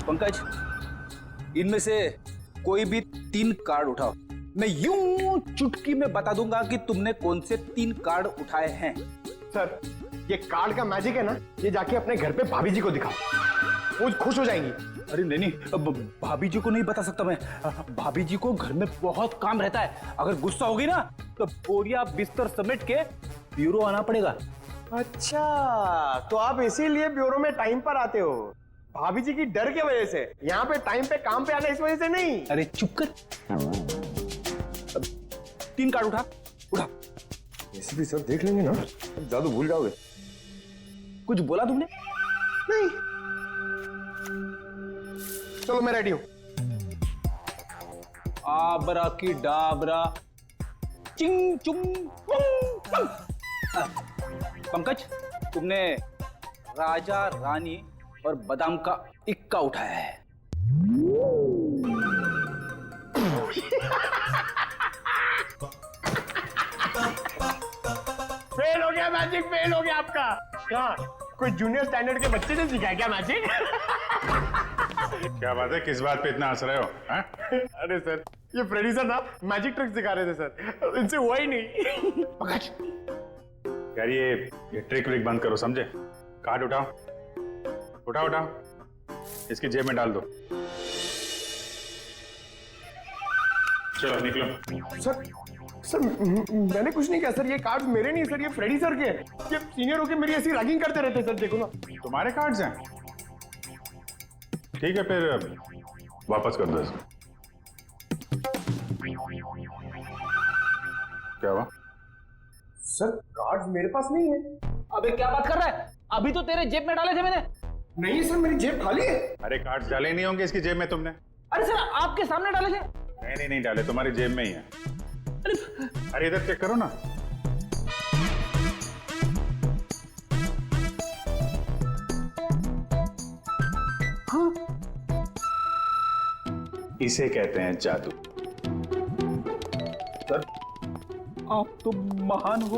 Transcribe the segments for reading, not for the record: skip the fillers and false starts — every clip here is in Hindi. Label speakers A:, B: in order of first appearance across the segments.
A: पंकज, इनमें से कोई भी 3 कार्ड उठाओ। मैं यूं चुटकी में बता दूंगा कि तुमने कौन से 3 कार्ड उठाए हैं।
B: सर, ये कार्ड का मैजिक है ना, ये जाके अपने घर पे भाभी जी को दिखाओ, वो खुश हो जाएंगी।
A: अरे नहीं, अब भाभी जी को नहीं बता सकता मैं। भाभी जी को घर में बहुत काम रहता है। अगर गुस्सा होगी ना तो बोरिया बिस्तर समेट के ब्यूरो आना पड़ेगा।
B: अच्छा, तो आप इसीलिए ब्यूरो में टाइम पर आते हो, भाभी जी की डर की वजह से। यहाँ पे टाइम पे काम पे आना इस वजह से नहीं।
A: अरे चुप कर। 3 कार्ड उठा।
B: ऐसे भी सर देख लेंगे ना, जादू भूल जाओगे।
A: कुछ बोला तुमने?
B: नहीं। चलो मैं रेडी हूं।
A: आबरा की डाबरा चिंग चुंग पुंग। पंकज, तुमने राजा रानी और बादाम का इक्का उठाया है।
B: फेल हो गया मैजिक, फेल हो गया आपका। क्या कोई जूनियर स्टैंडर्ड के बच्चे ने सिखाया क्या मैजिक?
C: क्या बात है, किस बात पे इतना हंस रहे हो?
B: अरे सर, ये फ्रेडी सर ना मैजिक ट्रिक सिखा रहे थे सर, इनसे हुआ ही नहीं।
C: यार ये ट्रिक व्रिक बंद करो, समझे? कार्ड उठाओ, इसकी जेब में डाल दो। चलो निकलो।
B: सर मैंने कुछ नहीं किया सर, ये कार्ड्स मेरे नहीं सर, ये फ्रेडी सर के हैं। ये सीनियर होके मेरी ऐसी रैगिंग करते रहते सर, देखो ना।
C: तुम्हारे कार्ड्स हैं? ठीक है, फिर वापस कर दो इसको। क्या हुआ?
B: सर कार्ड्स मेरे पास नहीं है।
A: अबे क्या बात कर रहा है? अभी तो तेरे जेब में डाले थे मैंने।
B: नहीं सर, मेरी जेब खाली है।
C: अरे कार्ड्स डाले नहीं होंगे इसकी जेब में तुमने?
A: अरे सर, आपके सामने डाले थे।
C: नहीं डाले, तुम्हारी जेब में ही है। अरे इधर चेक करो ना।
A: हाँ?
C: इसे कहते हैं जादू।
A: सर, आप तो महान हो।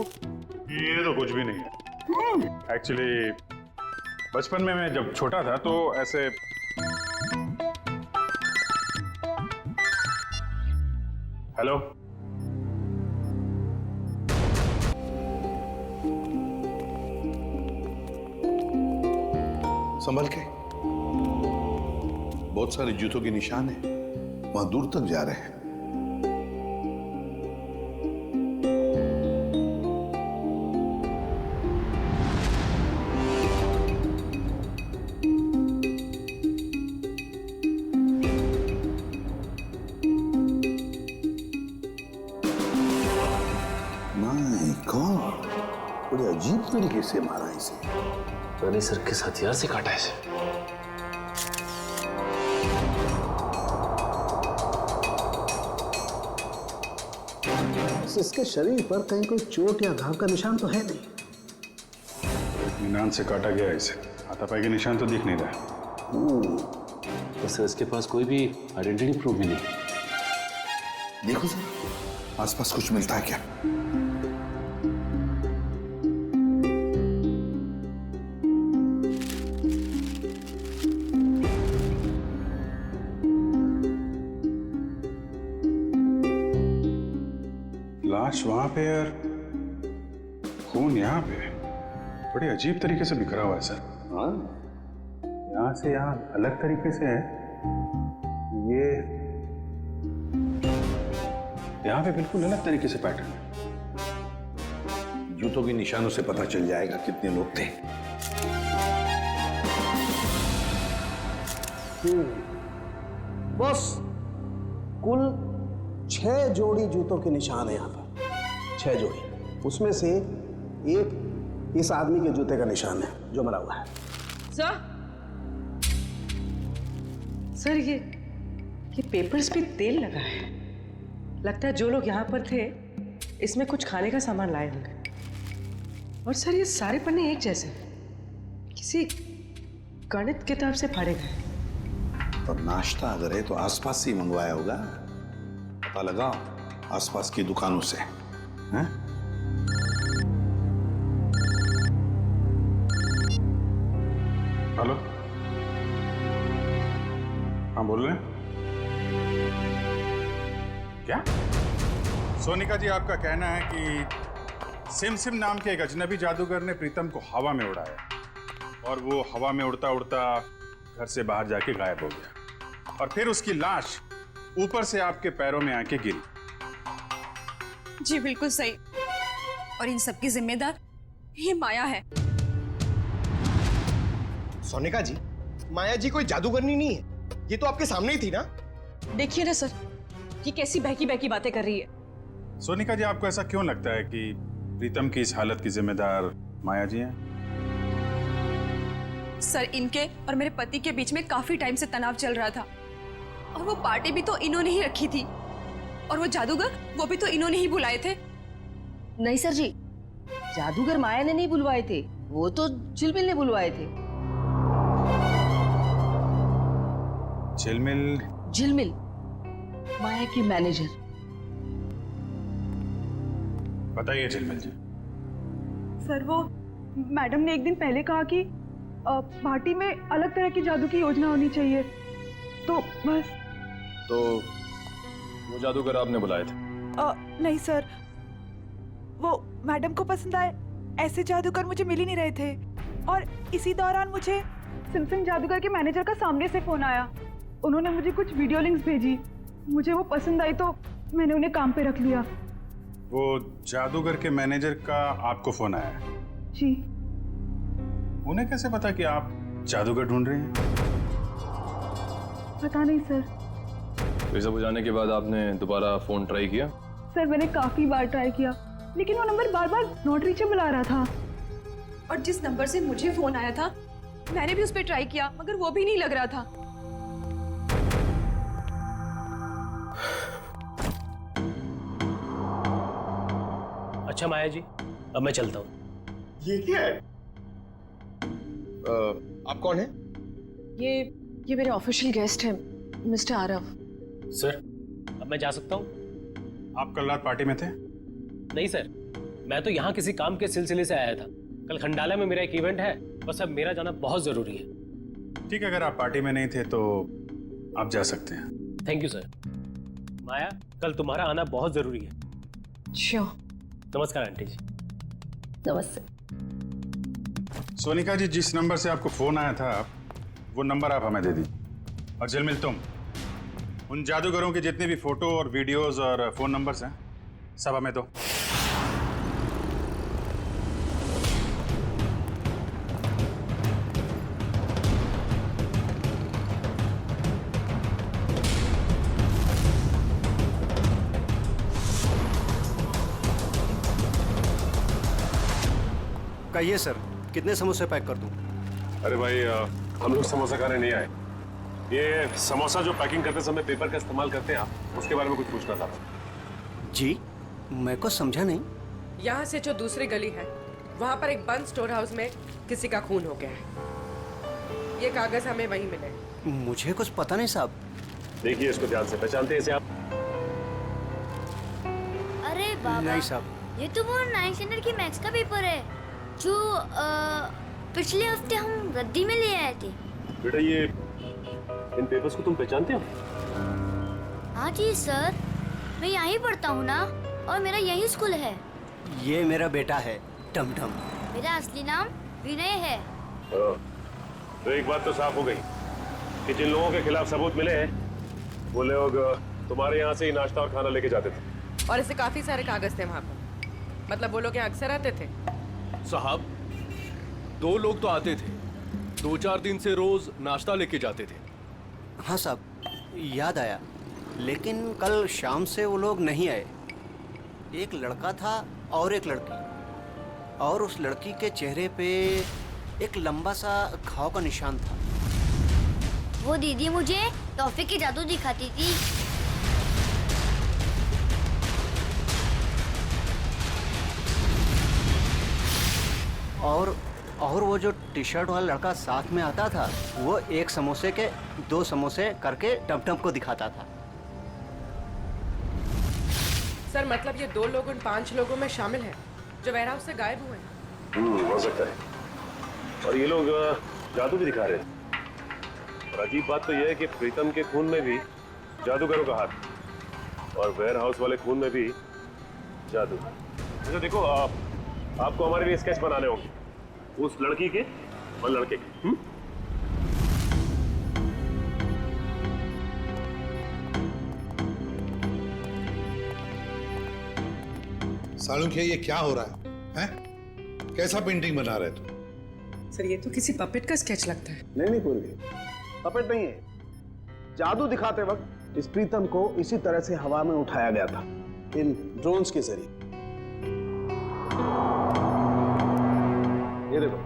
C: ये तो कुछ भी नहीं है। एक्चुअली बचपन में मैं जब छोटा था तो ऐसे हेलो,
D: संभल के, बहुत सारे जूतों के निशान हैं, वहां दूर तक जा रहे हैं। माय गॉड, बड़े अजीब तरीके से मारा इसे।
E: रानी सर किस हथियार से काटा है इसे?
F: इसके शरीर पर कहीं कोई चोट या घाव का निशान तो है नहीं।
C: इत्मीनान से काटा गया इसे, हाथापाई के निशान तो दिख नहीं रहा।
E: तो सर इसके पास कोई भी आइडेंटिटी प्रूफ भी नहीं।
D: देखो सर, आसपास कुछ मिलता है क्या?
C: लाश वहां पे और खून यहाँ पे, बड़े अजीब तरीके से बिखरा हुआ है सर।
D: हाँ,
C: यहाँ से यहाँ अलग तरीके से है, ये यहाँ पे बिल्कुल अलग तरीके से पैटर्न है।
D: जूतों के निशानों से पता चल जाएगा कितने लोग थे।
F: बॉस, कुल 6 जोड़ी जूतों के निशान है यहाँ पर। 6 जोड़ी, उसमें से एक इस आदमी के जूते का निशान है जो मरा हुआ है।
G: सर ये पेपर्स पे तेल लगा है। लगता है जो लोग यहाँ पर थे इसमें कुछ खाने का सामान लाए होंगे। और सर ये सारे पन्ने एक जैसे किसी गणित किताब से फाड़े गए।
D: और नाश्ता अगर है तो आसपास से ही मंगवाया होगा। पता लगाओ आसपास की दुकानों से। हैं?
C: हेलो, हाँ बोल रहे हैं। क्या? सोनिका जी, आपका कहना है कि सिम सिम नाम के एक अजनबी जादूगर ने प्रीतम को हवा में उड़ाया और वो हवा में उड़ता उड़ता घर से बाहर जाके गायब हो गया और फिर उसकी लाश ऊपर से आपके पैरों में आके गिरी।
H: जी बिल्कुल सही। और इन सब की जिम्मेदार ये माया है।
B: सोनिका जी, माया जी कोई जादूगरनी नहीं है, ये तो आपके सामने ही थी ना।
H: देखिए ना सर, ये कैसी बहकी बहकी बातें कर रही है।
C: सोनिका जी, आपको ऐसा क्यों लगता है कि प्रीतम की इस हालत की जिम्मेदार माया जी हैं?
H: सर, इनके और मेरे पति के बीच में काफी टाइम से तनाव चल रहा था और वो पार्टी भी तो इन्होंने ही रखी थी और वो जादूगर वो भी तो इन्होंने ही बुलाए थे।
I: नहीं सर जी, जादूगर माया ने नहीं बुलवाए थे, वो तो झिलमिल ने बुलवाए थे।
C: झिलमिल?
I: झिलमिल माया की मैनेजर।
C: बताइए झिलमिल जी।
J: सर, वो मैडम ने एक दिन पहले कहा कि पार्टी में अलग तरह की जादू की योजना होनी चाहिए, तो बस।
E: तो वो जादूगर आपने बुलाए थे?
J: नहीं सर, वो मैडम को पसंद आए ऐसे जादूगर मुझे मिल ही नहीं रहे थे और इसी दौरान मुझे सिमसिम जादूगर के मैनेजर का सामने से फोन आया। उन्होंने मुझे कुछ वीडियो लिंक्स भेजी, मुझे वो पसंद आई तो मैंने उन्हें काम पे रख लिया।
C: वो जादूगर के मैनेजर का आपको फोन आया है?
J: जी।
C: उन्हें कैसे पता कि आप जादूगर ढूंढ रहे हैं?
J: पता नहीं सर।
E: ये सब हो जाने के बाद आपने दोबारा फोन ट्राई किया?
J: सर, मैंने काफी बार ट्राई किया लेकिन वो नंबर बार बार नॉट रीचेबल आ रहा था।
H: और जिस नंबर से मुझे फोन आया था मैंने भी उस पर ट्राई किया मगर वो भी नहीं लग रहा था।
K: अच्छा माया जी, अब मैं चलता हूँ।
B: ये क्या है? आप कौन है?
G: ये मेरे ऑफिशियल गेस्ट हैं, मिस्टर आरव।
K: सर, अब मैं जा सकता हूँ?
C: आप कल रात पार्टी में थे?
K: नहीं सर, मैं तो यहाँ किसी काम के सिलसिले से आया था। कल खंडाला में मेरा एक इवेंट है, बस अब मेरा जाना बहुत जरूरी है।
C: ठीक है, अगर आप पार्टी में नहीं थे तो आप जा सकते हैं।
K: Thank you sir. माया, कल तुम्हारा आना बहुत जरूरी है।
G: श्योर।
K: नमस्कार आंटी जी।
I: नमस्ते।
C: सोनिका जी, जिस नंबर से आपको फोन आया था वो नंबर आप हमें दे दीजिए। और झिलमिल, तुम उन जादूगरों के जितने भी फोटो और वीडियोस और फोन नंबर्स हैं सब हमें दो।
F: कहिए सर, कितने समोसे पैक कर दूं?
E: अरे भाई, हम लोग समोसा खाने नहीं आए। ये समोसा जो पैकिंग करते समय पेपर का इस्तेमाल करते हैं आप, उसके बारे में कुछ पूछना था।
F: जी, मैं को समझा नहीं।
G: यहाँ से जो दूसरी गली है वहाँ पर एक बंद स्टोर हाउस में किसी का खून हो गया है। ये कागज हमें वहीं मिले।
F: मुझे कुछ पता नहीं साहब।
E: देखिए इसको ध्यान से, पहचानते हैं इसे आप?
L: अरे बाबा,
F: नहीं साहब,
L: ये तो वो 9th स्टैंडर्ड की मैथ्स का पेपर है जो पिछले हफ्ते हम रद्दी में ले आए थे।
E: बेटा, ये इन पेपर्स को तुम पहचानते हो?
L: हाँ जी सर, मैं यहीं पढ़ता हूँ ना और मेरा यही स्कूल है।
F: ये मेरा बेटा है टमटम।
L: मेरा असली नाम विनय है।
E: तो एक बात तो साफ हो गई कि जिन लोगों के खिलाफ सबूत मिले हैं वो लोग तुम्हारे यहाँ से ही नाश्ता और खाना लेके जाते थे।
G: और ऐसे काफी सारे कागज थे वहाँ पर। मतलब वो लोग यहाँ अक्सर आते थे?
M: साहब, 2 लोग तो आते थे, 2-4 दिन से रोज नाश्ता लेके जाते थे।
F: हाँ साहब, याद आया, लेकिन कल शाम से वो लोग नहीं आए। एक लड़का था और एक लड़की, और उस लड़की के चेहरे पे एक लंबा सा घाव का निशान था।
L: वो दीदी मुझे टॉफी की जादू दिखाती थी।
F: और वो जो टी शर्ट वाला लड़का साथ में आता था, वो एक समोसे के 2 समोसे करके टमटम को दिखाता था।
G: सर, मतलब ये 2 लोग उन 5 लोगों में शामिल हैं जो वेयरहाउस से गायब हुए हैं।
E: हो सकता है। और ये लोग जादू भी दिखा रहे हैं। और अजीब बात तो यह है कि प्रीतम के खून में भी जादूगरों का हाथ है और वेयर हाउस वाले खून में भी जादू। अच्छा देखो, आपको हमारे लिए स्केच बनाने होंगे उस लड़की के और लड़के के।
D: सालुंखे, ये क्या हो रहा है? हैं? कैसा पेंटिंग बना रहे तुम?
G: सर ये तो किसी पपेट का स्केच लगता है।
B: नहीं पूर्वी, पपेट नहीं है। जादू दिखाते वक्त इस प्रीतम को इसी तरह से हवा में उठाया गया था, इन ड्रोन्स के जरिए। ये देखो,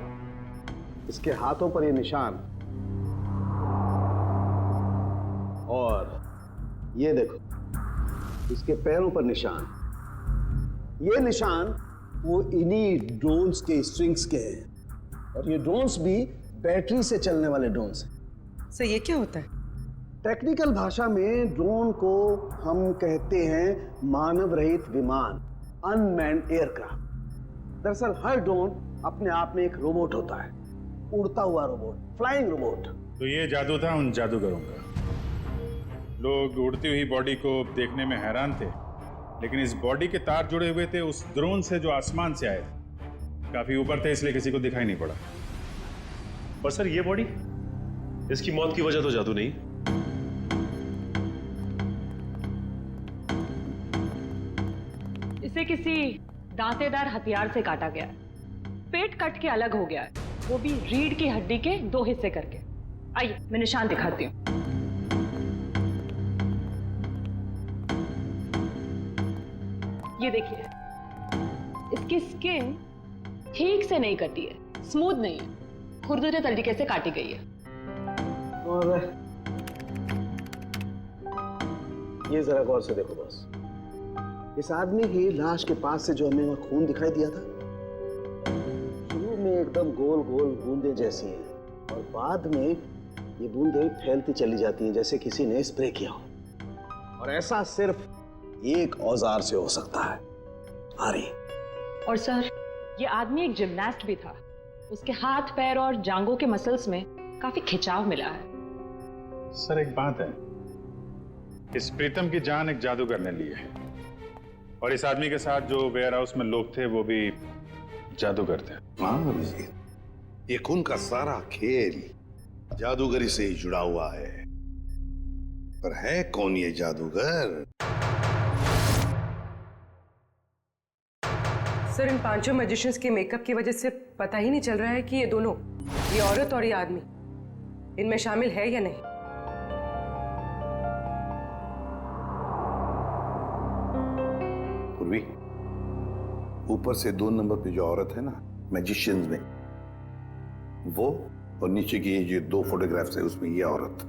B: इसके हाथों पर ये निशान, और ये देखो इसके पैरों पर निशान। ये निशान वो इन्हीं ड्रोन्स के स्ट्रिंग्स के हैं, और ये ड्रोन्स भी बैटरी से चलने वाले ड्रोन्स हैं।
G: सर ये क्या होता है?
B: टेक्निकल भाषा में ड्रोन को हम कहते हैं मानव रहित विमान, अनमैन्ड एयरक्राफ्ट। दरअसल हर ड्रोन अपने आप में एक रोबोट होता है, उड़ता हुआ रोबोट, फ्लाइंग रोबोट।
C: तो ये जादू था उन जादूगरों का। लोग उड़ती हुई बॉडी को देखने में हैरान थे, लेकिन इस बॉडी के तार जुड़े हुए थे उस ड्रोन से जो आसमान से आए थे। काफी ऊपर थे, इसलिए किसी को दिखाई नहीं पड़ा।
E: पर सर ये बॉडी, इसकी मौत की वजह तो जादू नहीं।
N: इसे किसी दांतेदार हथियार से काटा गया है। पेट कट के अलग हो गया है, वो भी रीढ़ की हड्डी के 2 हिस्से करके। आइए मैं निशान दिखाती हूँ। ये देखिए, इसकी स्किन ठीक से नहीं कटी है, स्मूथ नहीं है, खुरदुरे तरीके से काटी गई है।
B: और ये जरा गौर से देखो बस, इस आदमी की लाश के पास से जो हमें वहां खून दिखाई दिया था, शुरू में एकदम गोल गोल बूंदे जैसी हैं, और बाद में ये बूंदें फैलती चली जाती हैं जैसे किसी ने स्प्रे किया हो। और ऐसा सिर्फ एक औजार से हो सकता है, आरी।
N: और सर ये आदमी एक जिम्नास्ट भी था, उसके हाथ पैर और जांघों के मसल्स में काफी खिंचाव मिला है।
C: सर एक बात है, इस प्रीतम की जान एक जादूगर ने ली है, और इस आदमी के साथ जो वेयर हाउस में लोग थे वो भी जादूगर थे।
D: हाँ अभिजीत, ये खून का सारा खेल जादूगरी से ही जुड़ा हुआ है। पर है कौन ये जादूगर?
G: सर इन 5 मैजिशियंस के मेकअप की वजह से पता ही नहीं चल रहा है कि ये दोनों, ये औरत और ये आदमी, इनमें शामिल है या नहीं।
D: पूर्वी, ऊपर से 2 नंबर पे जो औरत है ना मैजिशियंस में, वो, और नीचे की ये जो 2 फोटोग्राफ्स है उसमें ये औरत,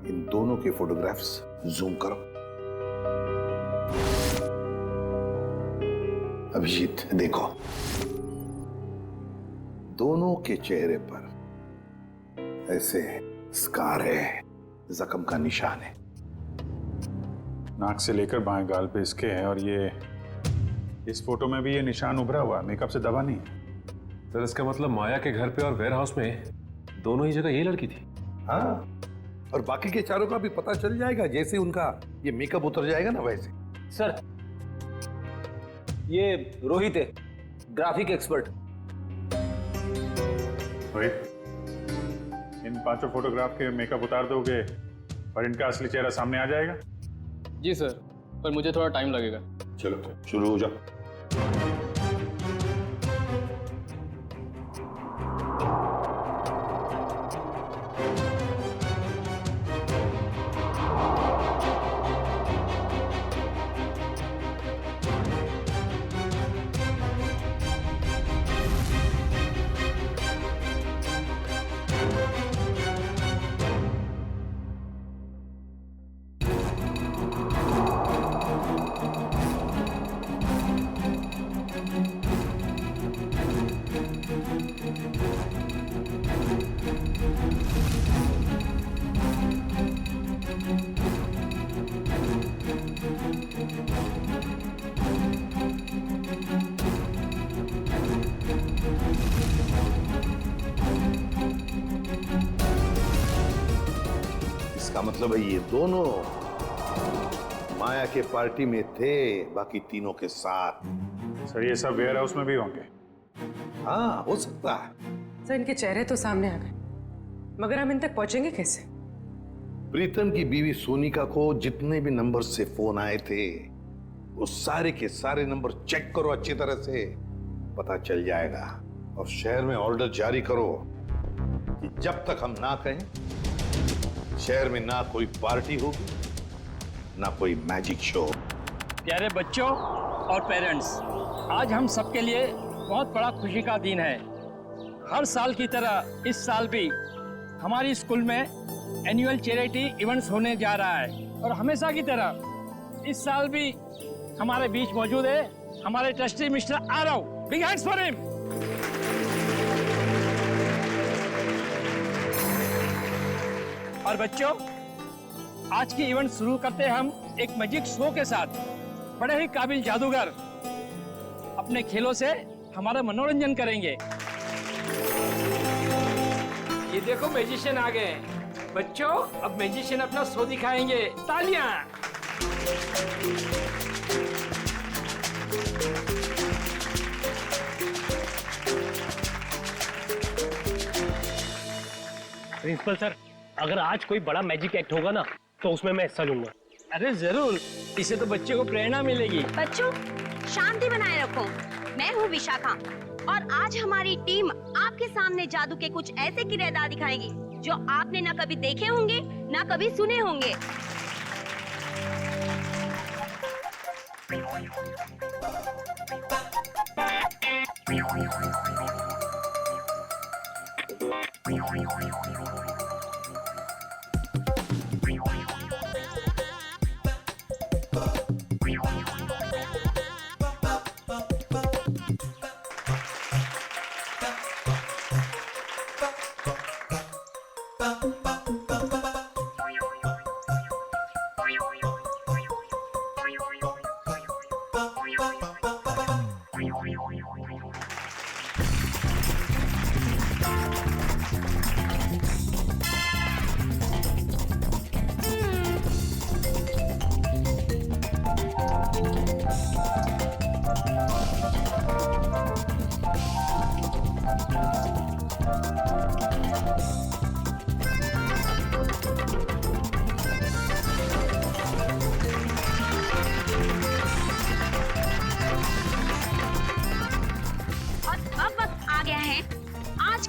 D: इन दोनों के फोटोग्राफ्स जूम करो। अभिजीत देखो, दोनों के चेहरे पर ऐसे स्कार है, जख्म का निशान है।
C: नाक से लेकर बाएं गाल पे इसके है, और ये इस फोटो में भी ये निशान उभरा हुआ, मेकअप से दबा नहीं है।
M: सर इसका मतलब माया के घर पे और वेयर हाउस में दोनों ही जगह ये लड़की थी।
D: हाँ, और बाकी के चारों का भी पता चल जाएगा जैसे उनका ये मेकअप उतर जाएगा ना वैसे।
K: सर ये रोहित है, ग्राफिक एक्सपर्ट।
C: रोहित, इन 5 फोटोग्राफ के मेकअप उतार दोगे और इनका असली चेहरा सामने आ जाएगा?
M: जी सर, पर मुझे थोड़ा टाइम लगेगा।
D: चलो शुरू हो जाओ। इसका मतलब है ये दोनों माया के पार्टी में थे, बाकी तीनों के साथ।
C: सर ये सब वेयर हाउस में भी होंगे?
D: हाँ, हो सकता है।
G: सर इनके चेहरे तो सामने आ गए, मगर हम इन तक पहुंचेंगे कैसे?
D: प्रीतम की बीवी सोनिका को जितने भी नंबर से फोन आए थे, वो सारे के सारे नंबर चेक करो अच्छी तरह से, पता चल जाएगा। और शहर में ऑर्डर जारी करो कि जब तक हम ना कहें, शहर में ना कोई पार्टी होगी, ना कोई मैजिक शो।
O: प्यारे बच्चों और पेरेंट्स, आज हम सबके लिए बहुत बड़ा खुशी का दिन है। हर साल की तरह इस साल भी हमारी स्कूल में एनुअल चैरिटी इवेंट्स होने जा रहा है, और हमेशा की तरह इस साल भी हमारे बीच मौजूद है हमारे trustee mister Aarav. Big hands for him. और बच्चों, आज की इवेंट शुरू करते हैं हम एक मैजिक शो के साथ। बड़े ही काबिल जादूगर अपने खेलों से हमारा मनोरंजन करेंगे। ये देखो मैजिशियन आ गए। बच्चों, अब मैजिशियन अपना शो दिखाएंगे। तालियां।
K: प्रिंसिपल सर, अगर आज कोई बड़ा मैजिक एक्ट होगा ना, तो उसमें मैं हिस्सा लूंगा।
O: अरे जरूर, इससे तो बच्चे को प्रेरणा मिलेगी।
P: बच्चों, शांति बनाए रखो। मैं हूँ विशाखा, और आज हमारी टीम आपके सामने जादू के कुछ ऐसे किरदार दिखाएगी जो आपने ना कभी देखे होंगे, ना कभी सुने होंगे।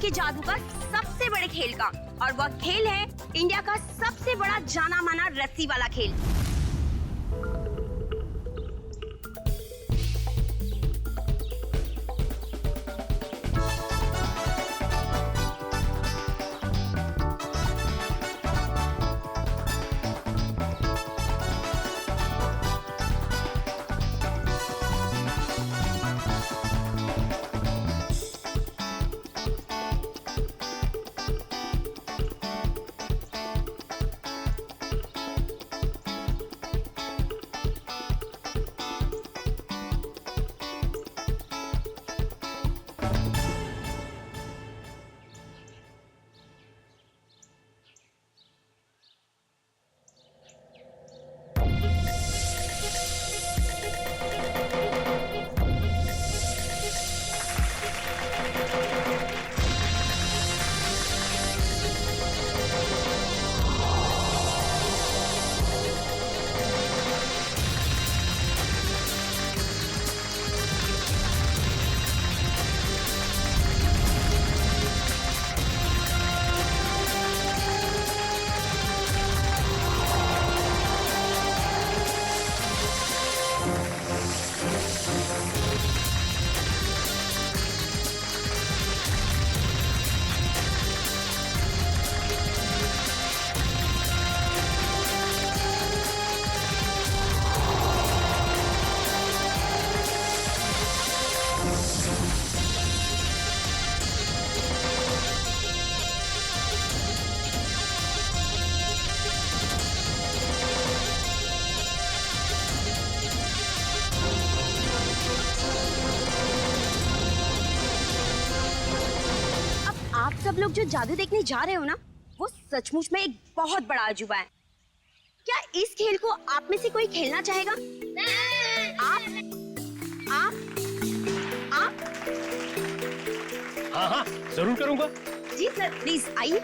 P: जादू का सबसे बड़े खेल का, और वह खेल है इंडिया का सबसे बड़ा जाना माना रस्सी वाला खेल। सब लोग जो जादू देखने जा रहे हो ना, वो सचमुच में एक बहुत बड़ा अजूबा है। क्या इस खेल को आप में से कोई खेलना चाहेगा? आप?
K: हाँ हाँ जरूर करूंगा।
P: जी सर, प्लीज आइए।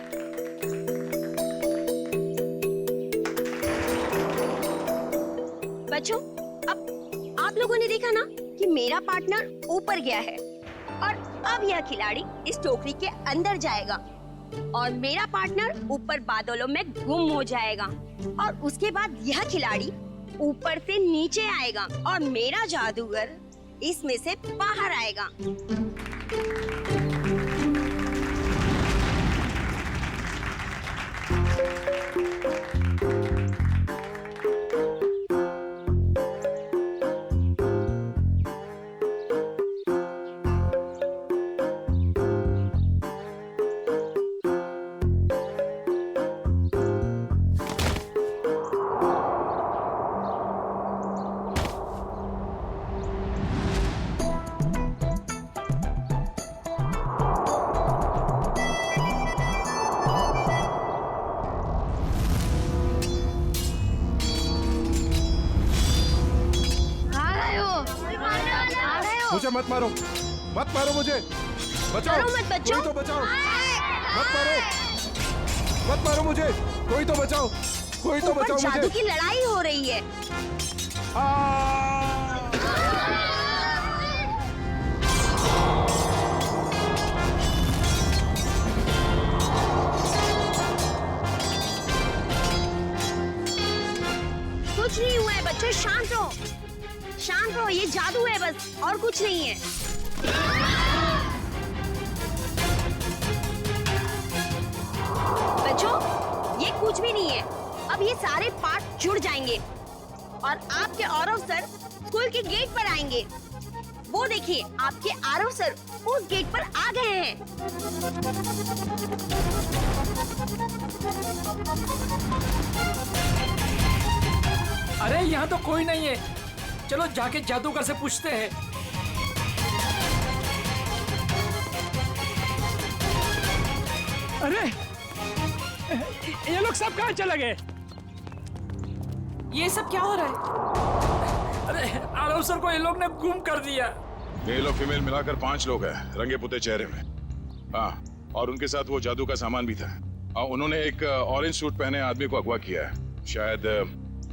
P: बच्चों, अब आप लोगों ने देखा ना कि मेरा पार्टनर ऊपर गया है और अब यह खिलाड़ी इस टोकरी के अंदर जाएगा और मेरा पार्टनर ऊपर बादलों में गुम हो जाएगा और उसके बाद यह खिलाड़ी ऊपर से नीचे आएगा और मेरा जादूगर इसमें से बाहर आएगा।
E: मुझे मत मारो, मत मारो मुझे, बचाओ।
P: मत बच्चों।
E: कोई तो बचाओ। मत मारो, मत मारो मुझे, कोई तो बचाओ, कोई तो बचाओ मुझे।
P: जादू की लड़ाई हो रही है। कुछ नहीं हुआ है बच्चों, शांत रहो, शांत रहो, ये जादू है बस, और कुछ नहीं है। बच्चों, ये कुछ भी नहीं है। अब ये सारे पार्ट जुड़ जाएंगे और आपके आरव सर स्कूल के गेट पर आएंगे। वो देखिए, आपके आरव सर उस गेट पर आ गए हैं।
O: अरे यहाँ तो कोई नहीं है, चलो जाके जादूगर से पूछते हैं। अरे ये लोग सब कहाँ चले गए?
N: ये सब क्या हो रहा है?
O: अरे आरव सर को ये लोग ने गुम कर दिया।
C: मेल और फीमेल मिलाकर 5 लोग हैं, रंगे पुते चेहरे में। हाँ, और उनके साथ वो जादू का सामान भी था। और उन्होंने एक ऑरेंज सूट पहने आदमी को अगवा किया है, शायद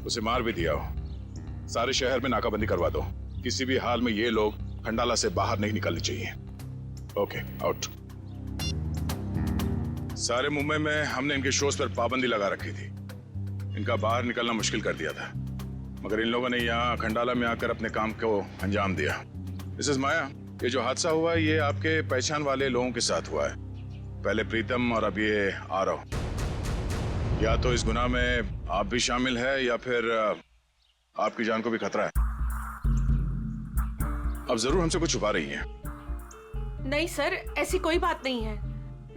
C: उसे मार भी दिया हो। सारे शहर में नाकाबंदी करवा दो, किसी भी हाल में ये लोग खंडाला से बाहर नहीं निकलने चाहिए। Okay, out. सारे मुंबई में हमने इनके शोज पर पाबंदी लगा रखी थी, इनका बाहर निकलना मुश्किल कर दिया था, मगर इन लोगों ने यहाँ खंडाला में आकर अपने काम को अंजाम दिया। मिसेस माया, ये जो हादसा हुआ है ये आपके पहचान वाले लोगों के साथ हुआ है, पहले प्रीतम और अब ये आरव। या तो इस गुनाह में आप भी शामिल है या फिर आपकी जान को भी खतरा है। अब जरूर हमसे कुछ छुपा रही हैं।
N: नहीं सर, ऐसी कोई बात नहीं है।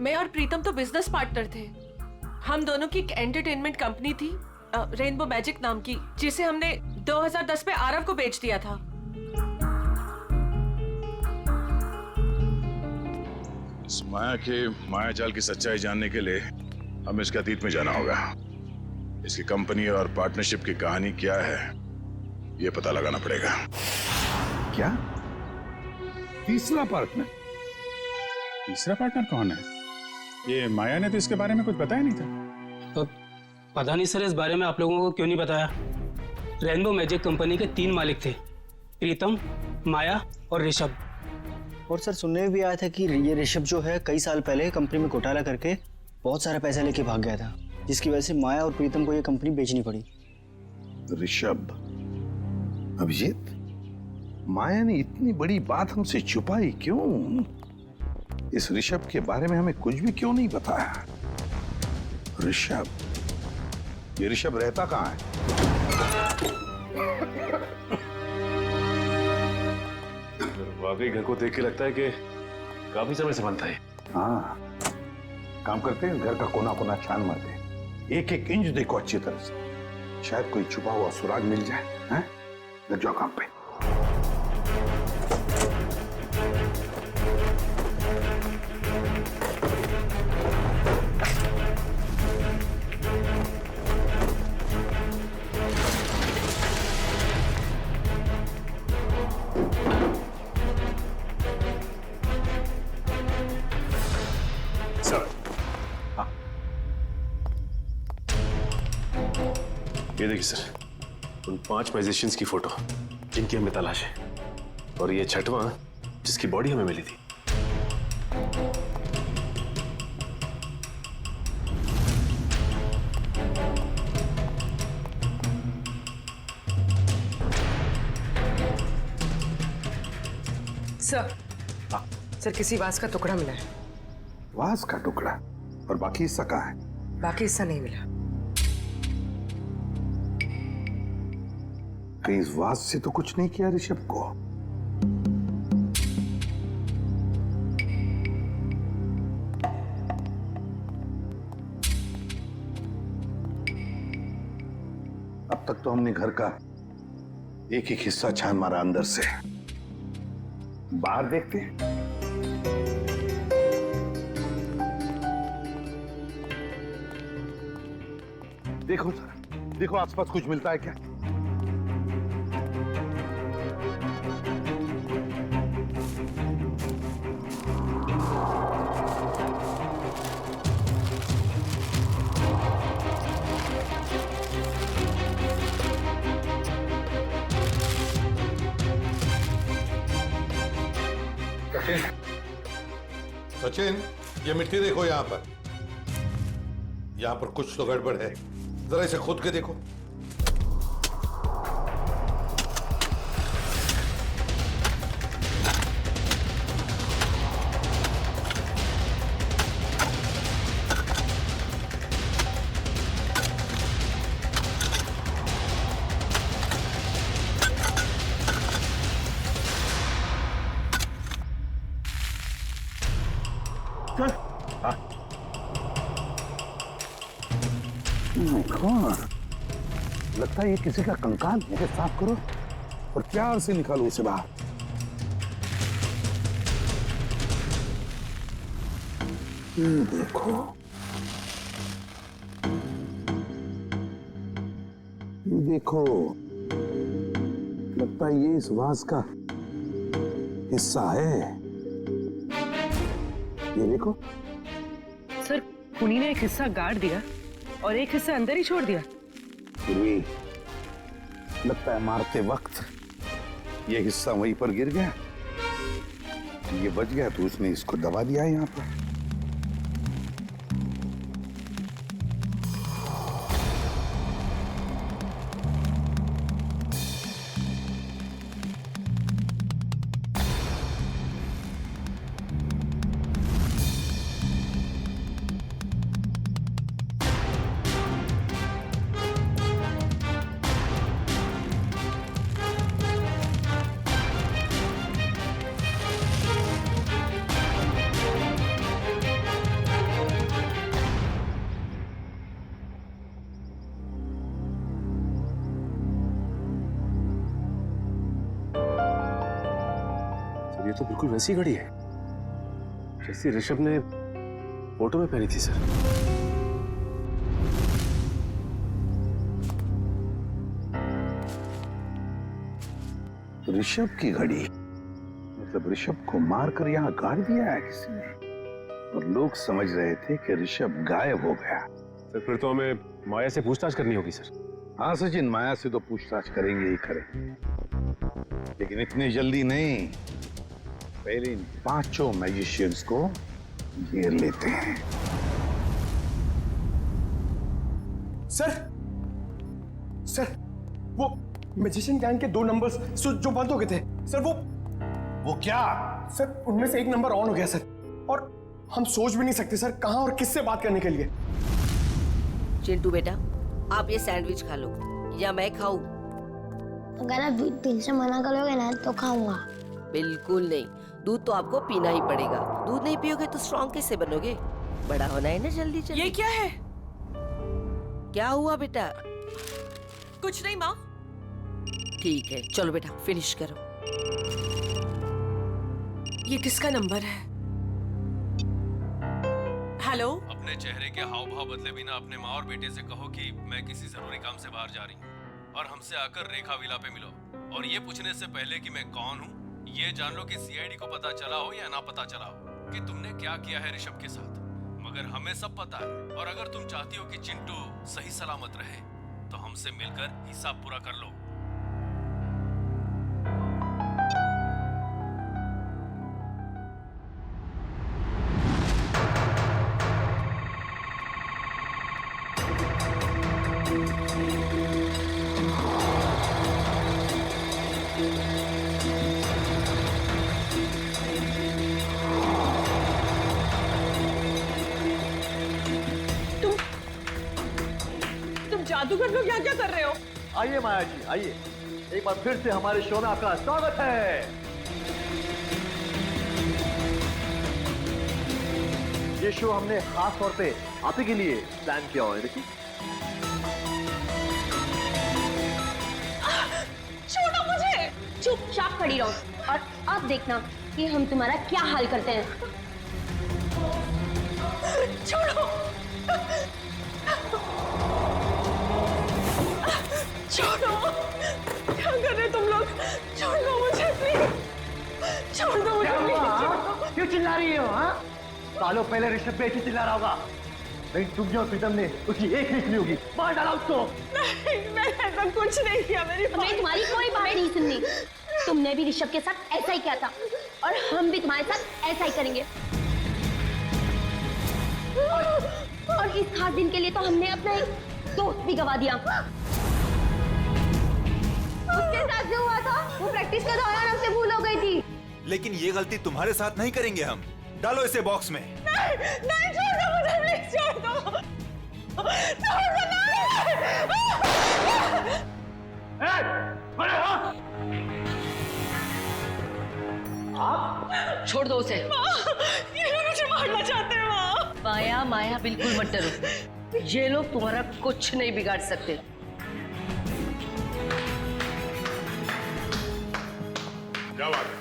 N: मैं और प्रीतम तो बिजनेस पार्टनर थे। हम दोनों की एक एंटरटेनमेंट कंपनी थी, रेनबो मैजिक नाम की, जिसे हमने 2010 में आरव को बेच दिया था।
C: इस माया के मायाजाल की सच्चाई जानने के लिए हमें इसके अतीत में जाना होगा। इसकी कंपनी और पार्टनरशिप की कहानी क्या है ये पता लगाना पड़ेगा।
D: क्या? तीसरा पार्टनर?
C: तीसरा पार्टनर कौन है? ये माया ने तो इसके बारे में कुछ बताया नहीं था।
K: तो पता नहीं सर, इस बारे में आप लोगों को क्यों नहीं बताया। रेनबो मैजिक कंपनी के 3 मालिक थे, प्रीतम, माया और ऋषभ।
F: और सर सुनने में भी आया था कि ये ऋषभ जो है कई साल पहले कंपनी में घोटाला करके बहुत सारा पैसा लेके भाग गया था, जिसकी वजह से माया और प्रीतम को ये कंपनी बेचनी पड़ी।
D: ऋषभ, अभिजीत, माया ने इतनी बड़ी बात हमसे छुपाई क्यों? इस ऋषभ के बारे में हमें कुछ भी क्यों नहीं बताया? ऋषभ, ये ऋषभ रहता कहाँ है?
E: वाकई घर को देख के लगता है कि काफी समय से बनता है।
D: हाँ, काम करते हैं, घर का कोना कोना छान मारते, एक एक इंच देखो अच्छी तरह से, शायद कोई छुपा हुआ सुराग मिल जाए। हैं? लग जाओ काम पे।
E: ये देखिए सर, उन 5 मैजिशियंस की फोटो जिनकी हमें तलाश है, और ये 6वां जिसकी बॉडी हमें मिली थी।
G: सर, सर किसी वास का टुकड़ा मिला है।
D: वास का टुकड़ा? और बाकी हिस्सा कहाँ है?
G: बाकी हिस्सा नहीं मिला।
D: कहीं इस वास से तो कुछ नहीं किया ऋषभ को? अब तक तो हमने घर का एक एक हिस्सा छान मारा अंदर से। बाहर देखते हैं। देखो सर, देखो आसपास कुछ मिलता है क्या?
Q: सचिन, ये मिट्टी देखो यहाँ पर। यहाँ पर कुछ तो गड़बड़ है, जरा इसे खोद के देखो।
D: लगता है ये किसी का कंकाल है। साफ करो और प्यार से निकालो उसे बाहर। देखो, ये देखो, लगता है ये इस वास का हिस्सा है। ये देखो
G: सर, कुनी ने एक हिस्सा गाड़ दिया और एक हिस्सा अंदर ही छोड़ दिया।
D: फिर भी लगता है मारते वक्त ये हिस्सा वहीं पर गिर गया, ये बच गया तो उसने इसको दबा दिया है यहाँ पर।
E: ये तो बिल्कुल वैसी घड़ी है जैसी ऋषभ ने फोटो में पहनी थी सर।
D: ऋषभ की घड़ी? मतलब ऋषभ को मारकर यहाँ गाड़ दिया है किसी ने, और लोग समझ रहे थे कि ऋषभ गायब हो गया।
E: सर फिर तो हमें माया से पूछताछ करनी होगी सर।
D: हाँ सचिन, माया से तो पूछताछ करेंगे ही करेंगे, लेकिन इतनी जल्दी नहीं। पहले इन 5 मैजिशियंस को घेर लेते हैं।
R: सर वो मैजिशियन गैंग के 2 नंबर्स जो बंद हो गए थे सर,
D: वो क्या?
R: सर उनमें से एक नंबर ऑन हो गया सर, और हम सोच भी नहीं सकते सर कहां और किससे बात करने के लिए।
S: चिंटू बेटा, आप ये सैंडविच खा लो या मैं खाऊं?
L: अगर आप दिल से मना करोगे ना तो खाऊंगा।
S: बिल्कुल नहीं, दूध तो आपको पीना ही पड़ेगा। दूध नहीं पियोगे तो स्ट्रॉन्ग कैसे बनोगे? बड़ा होना है ना जल्दी जल्दी।
N: ये क्या है?
S: क्या हुआ बेटा?
N: कुछ नहीं माँ।
S: ठीक है, चलो बेटा फिनिश करो।
N: ये किसका नंबर है? हेलो।
M: अपने चेहरे के हाव भाव बदले बिना अपने माँ और बेटे से कहो कि मैं किसी जरूरी काम से बाहर जा रही हूँ और हमसे आकर रेखा विला पे मिलो। और ये पूछने से पहले कि मैं कौन हूँ, ये जान लो कि सीआईडी को पता चला हो या ना पता चला हो कि तुमने क्या किया है ऋषभ के साथ। मगर हमें सब पता है, और अगर तुम चाहती हो कि चिंटू सही सलामत रहे तो हमसे मिलकर हिसाब पूरा कर लो।
N: जादूगर लोग यहाँ क्या कर रहे हो?
T: आइए माया जी, आइए। एक बार फिर से हमारे शो में आपका स्वागत है। ये शो हमने खास तौर पे आप ही के लिए प्लान किया हुआ है। देखिए,
P: छोड़ो मुझे। चुपचाप खड़ी रहो और अब देखना कि हम तुम्हारा क्या हाल करते हैं।
N: छोड़ो, छोड़ो, क्या कर रहे तुम लोग? छोड़ दो मुझे प्लीज, छोड़ दो मुझे प्लीज।
T: क्यों चिल्ला रही हो? हाँ, सालों पहले ऋषभ भी ऐसे चिल्ला रहा होगा। नहीं, तुम और प्रीतम ने उसकी एक नहीं सुनी होगी। मार डाला उसको।
N: नहीं, मैंने ऐसा कुछ नहीं किया।
P: हमें तुम्हारी कोई बात नहीं सुननी। तुमने भी ऋषभ के साथ ऐसा ही किया था और हम भी तुम्हारे साथ ऐसा ही करेंगे। और इस खास दिन के लिए तो हमने अपना एक दोस्त भी गवा दिया। उसके साथ जो हुआ था वो प्रैक्टिस के दौरान हमसे भूल हो गई थी।
U: लेकिन ये गलती तुम्हारे साथ नहीं करेंगे हम। डालो इसे बॉक्स में।
N: नहीं, छोड़ दो मुझे प्लीज, छोड़ दो, छोड़ दो।
I: छोड़ दो उसे।
N: ये लोग मुझे मारना चाहते हैं। माँ,
I: माया, माया बिल्कुल मत डरो। ये लोग तुम्हारा कुछ नहीं बिगाड़ सकते।
C: क्या बात है?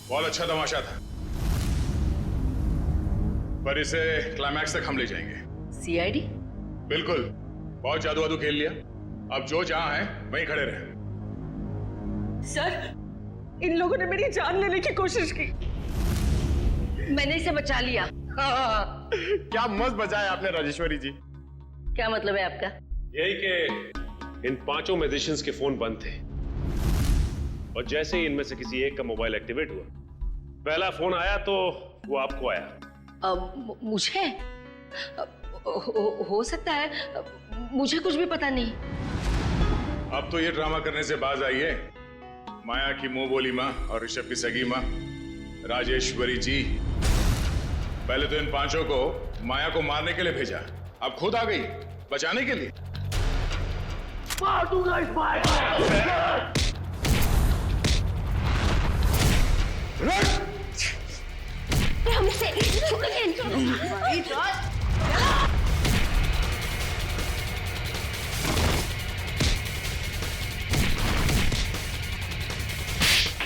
C: बहुत अच्छा तमाशा था, पर इसे क्लाइमैक्स तक हम ले जाएंगे।
I: सीआईडी?
C: बिल्कुल, बहुत जादू वादू खेल लिया। अब जो जहां है वहीं खड़े रहे।
N: सर, इन लोगों ने मेरी जान लेने की कोशिश की।
I: मैंने इसे बचा लिया।
E: क्या मस्त बचाया आपने राजेश्वरी जी।
I: क्या मतलब है आपका?
E: यही कि इन पांचों मैजिशियंस के फोन बंद थे और जैसे ही इनमें से किसी एक का मोबाइल एक्टिवेट हुआ, पहला फोन आया तो वो आपको आया।
I: मुझे हो सकता है, मुझे कुछ भी पता नहीं।
C: अब तो ये ड्रामा करने से बाज आई है। माया की मुंह बोली माँ और ऋषभ की सगी माँ राजेश्वरी जी। पहले तो इन पांचों को माया को मारने के लिए भेजा, अब खुद आ गई बचाने के लिए।
T: मार दूंगा इस माया।
P: हमसे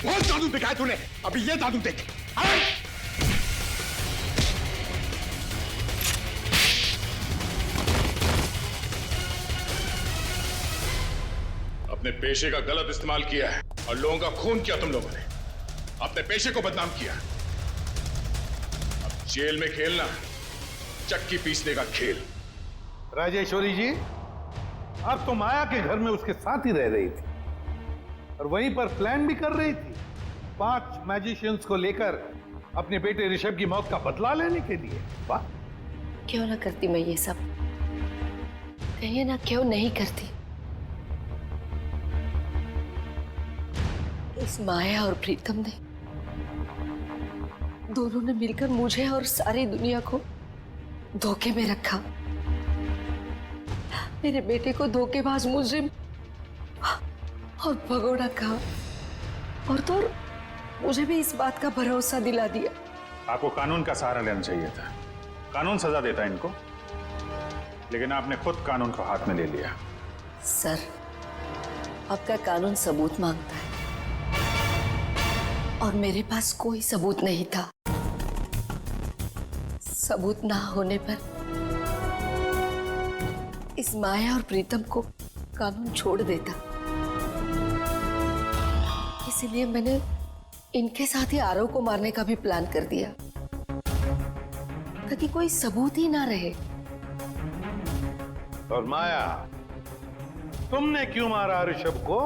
R: बहुत जादू दिखाया तूने, अभी ये जादू देख।
C: अपने पेशे का गलत इस्तेमाल किया है और लोगों का खून किया। तुम लोगों ने अपने पेशे को बदनाम किया। अब जेल में खेलना चक्की पीसने का खेल।
D: राजेश्वरी जी, आप तो माया के घर में उसके साथ ही रह रही थी और वहीं पर प्लान भी कर रही थी 5 मैजिशियंस को लेकर अपने बेटे ऋषभ की मौत का बदला लेने के लिए। वाह,
I: क्यों ना करती मैं ये सब? कहिए ना, क्यों नहीं करती? इस माया और प्रीतम ने दोनों ने मिलकर मुझे और सारी दुनिया को धोखे में रखा। मेरे बेटे को धोखेबाज मुजरिम और भगोड़ा कहा और तो मुझे भी इस बात का भरोसा दिला दिया।
C: आपको कानून का सहारा लेना चाहिए था। कानून सजा देता इनको, लेकिन आपने खुद कानून को हाथ में ले लिया।
I: सर, आपका कानून सबूत मांगता है और मेरे पास कोई सबूत नहीं था। सबूत ना होने पर इस माया और प्रीतम को कानून छोड़ देता। इसलिए मैंने इनके साथ ही आरव को मारने का भी प्लान कर दिया ताकि कोई सबूत ही ना रहे।
D: और माया,
Q: तुमने क्यों मारा ऋषभ को?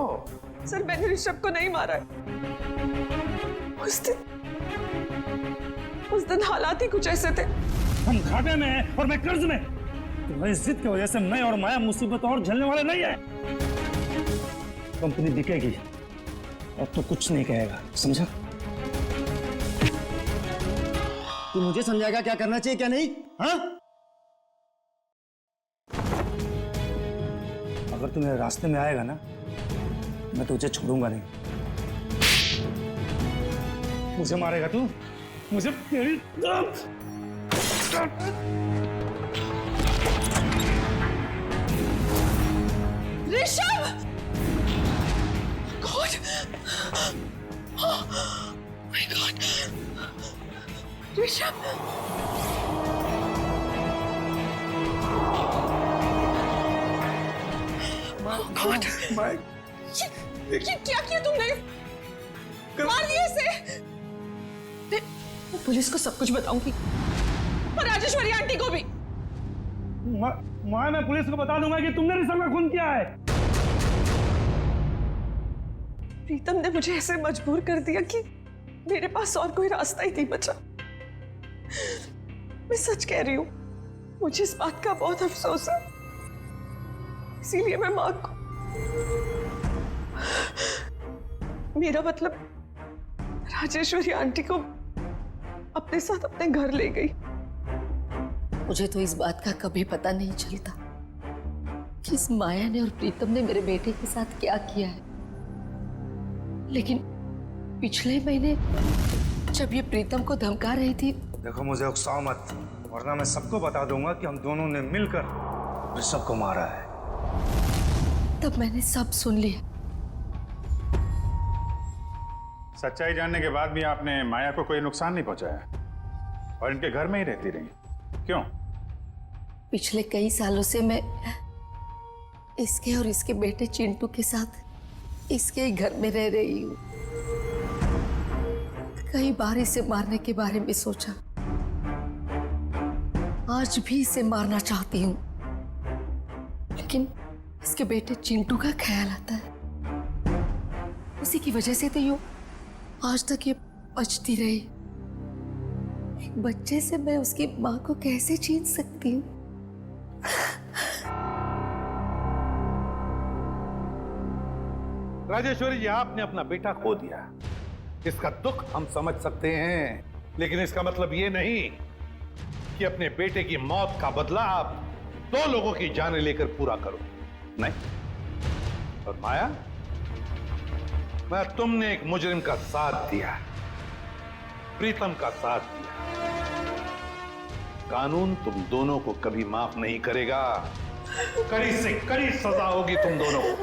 N: सर मैंने ऋषभ को नहीं मारा है। उस दिन हालात ही कुछ ऐसे थे।
O: हम घाटे में हैं और मैं कर्ज में। तुम्हारी जिद की वजह से मैं और माया मुसीबत और झेलने वाले नहीं है। कंपनी बिकेगी, अब तो कुछ नहीं कहेगा, समझा?
T: तू मुझे समझाएगा क्या करना चाहिए क्या नहीं? हाँ?
O: अगर तू मेरे रास्ते में आएगा ना, मैं तुझे छोड़ूंगा नहीं। मुझे मारेगा तू? मुझे तेरी
N: Rishabh! God! Oh my God! Rishabh! God! ये क्या किया तुमने? मार दिया इसे! मैं पुलिस को सब कुछ बताऊंगी और राजेश्वरी आंटी को भी।
O: मैं पुलिस को बता दूंगा कि तुमने ऋषभ का खून किया है।
N: प्रीतम ने मुझे ऐसे मजबूर कर दिया कि मेरे पास और कोई रास्ता ही नहीं बचा। मैं सच कह रही हूँ, मुझे इस बात का बहुत अफसोस है। इसीलिए मैं माँ को, मेरा मतलब राजेश्वरी आंटी को अपने साथ अपने घर ले गई।
I: मुझे तो इस बात का कभी पता नहीं चलता कि इस माया ने और प्रीतम ने मेरे बेटे के साथ क्या किया है। लेकिन पिछले महीने जब ये प्रीतम को धमका रही थी।
O: देखो मुझे उकसाओ मत, वरना मैं सबको बता दूंगा कि हम दोनों ने मिलकर ऋषभ को मारा है।
I: तब मैंने सब सुन लिया।
C: सच्चाई जानने के बाद भी आपने माया को कोई नुकसान नहीं पहुंचाया और इनके घर में ही रहती रही, क्यों?
I: पिछले कई सालों से मैं इसके और इसके बेटे चिंटू के साथ इसके ही घर में रह रही हूँ। कई बार इसे मारने के बारे में सोचा, आज भी इसे मारना चाहती हूँ, लेकिन इसके बेटे चिंटू का ख्याल आता है। उसी की वजह से तो यूं आज तक ये बचती रही। एक बच्चे से मैं उसकी माँ को कैसे छीन सकती हूँ?
Q: राजेश्वरी जी, आपने अपना बेटा खो दिया, इसका दुख हम समझ सकते हैं, लेकिन इसका मतलब ये नहीं कि अपने बेटे की मौत का बदला आप 2 लोगों की जानें लेकर पूरा करो। नहीं। और माया, तुमने एक मुजरिम का साथ दिया, प्रीतम का साथ दिया। कानून तुम दोनों को कभी माफ नहीं करेगा। कड़ी से कड़ी सजा होगी तुम दोनों को।